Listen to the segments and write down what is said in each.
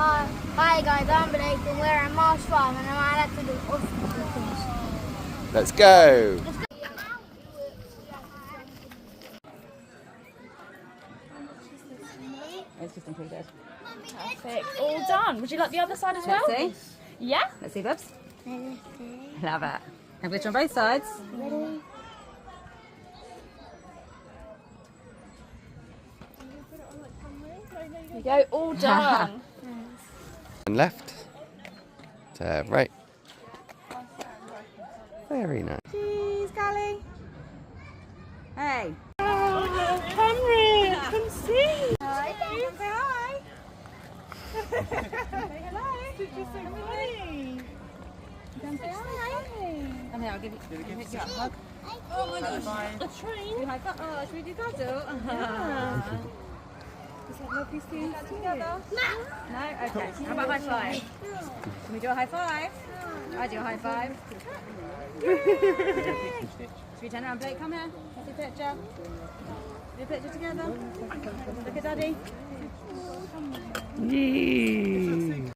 Hi guys, I'm Blake and we're at Marsh Farm and I'm at the office. Let's go! It's just included. Perfect. All done. Would you like the other side as well? Let's see. Yeah? Let's see, Bubs. Love it. Have glitter on both sides. Ready? There you go. All done. And left to right. Very nice. Cheese, Callie. Hey. Oh, Henry, come see. Hi. Say hi. Say hello. Did you say hi? Come say hi. Come here, I'll give you a hug. Oh my gosh. A train? You high five. Oh, should we do that too? Yeah. Is that lovely seeing that together? No? Okay. How about high five? Can we do a high five? I do a high five. Should we turn around, Blake? Come here. Let's do a picture. Do a picture together. Look at Daddy. Yee.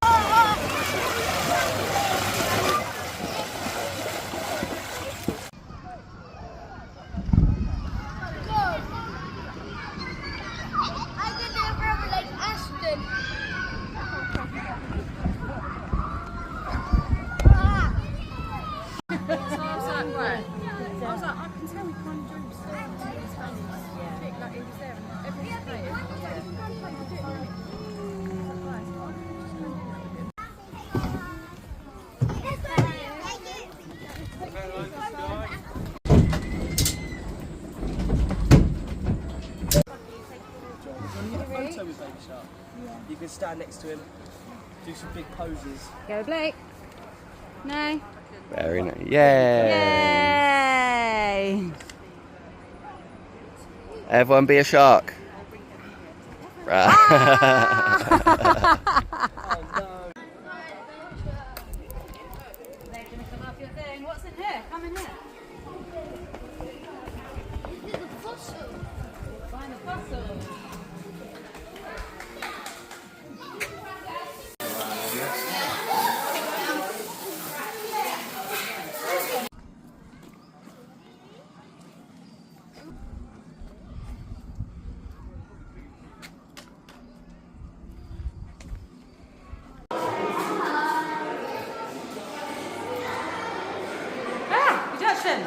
You can stand next to him, do some big poses. Go, Blake. No. Very nice. Yay! Yay! Everyone be a shark. Oh no. Blake's gonna come up your thing. What's in here? Come in here. Find a fossil. Rejection.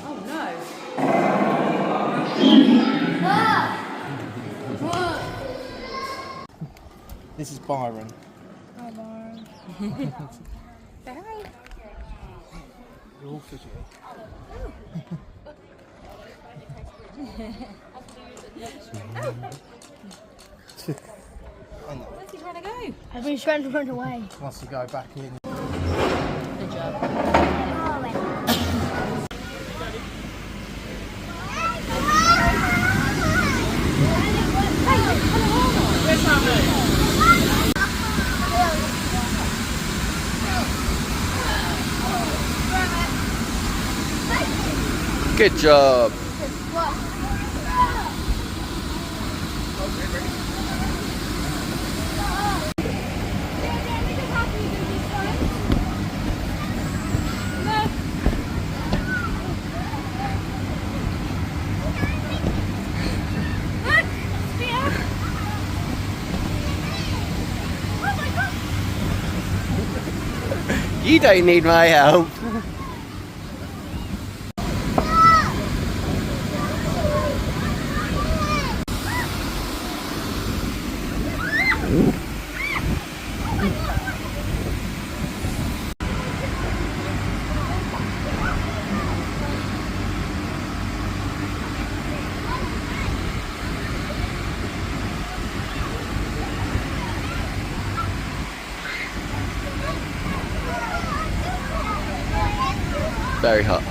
Oh no. This is Byron. Hi Byron. Say hi. You're all fidgety. Where's he trying to go? I've been trying to run away. Wants to go back in. Good job. Good job. You don't need my help. Very hot.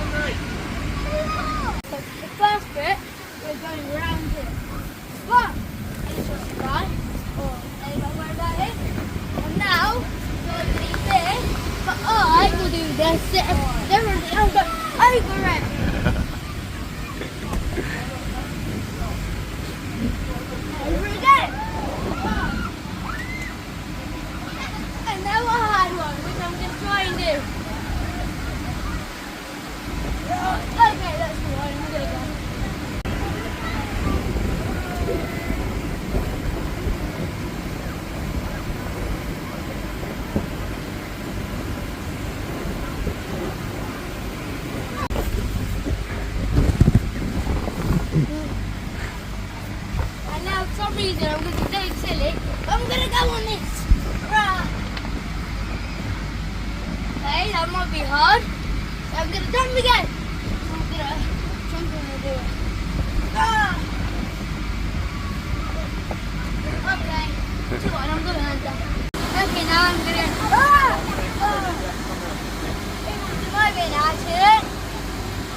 So the first bit, we're going around it. But it's just right, or anywhere where that is. And now, we're going to do this, but I will do this differently. I'll go over it. some reason I'm going to do it silly. I'm going to go on this. Right. Okay, that might be hard. So I'm going to jump again. I'm going to jump and do it. Ah. Okay. See what? I'm going to land that. Okay, now I'm going to... It might be an accident.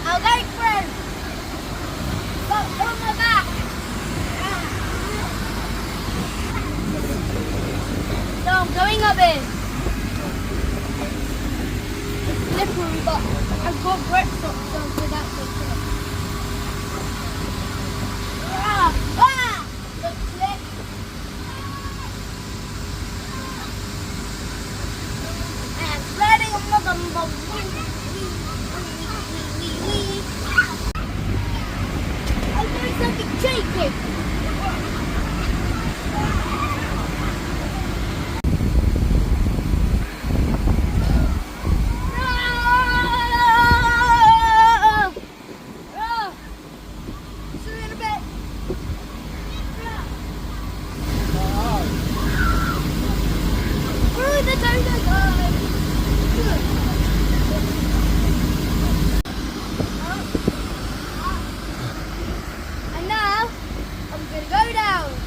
I'll go through. But on my back. So I'm going up here. It's slippery, but I've got grip socks, so that's okay. Look, slip. And sliding on my bum. I'm doing something cheeky.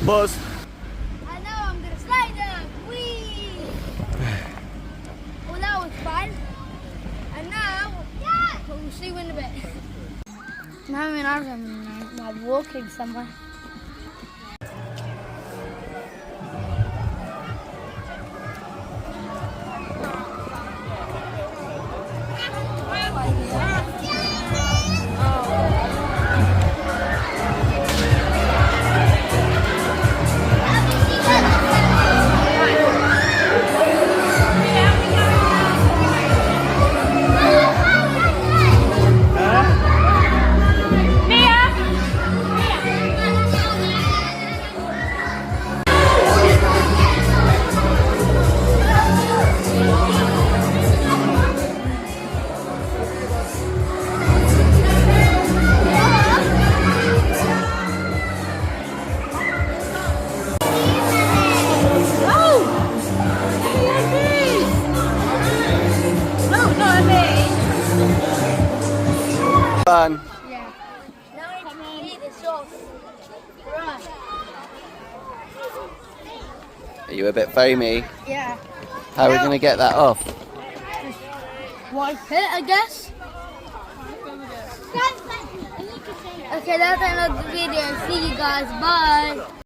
Buzz. And now I'm going to slide down. Whee! Well, that was fun. And now, we'll see you in a bit. Now I'm in Ireland, I'm walking somewhere. Fun. Yeah. Now I can eat the sauce. Right. Are you a bit foamy? Yeah. How are we going to get that off? Wipe it, I guess. Okay, that's the end of the video. See you guys. Bye.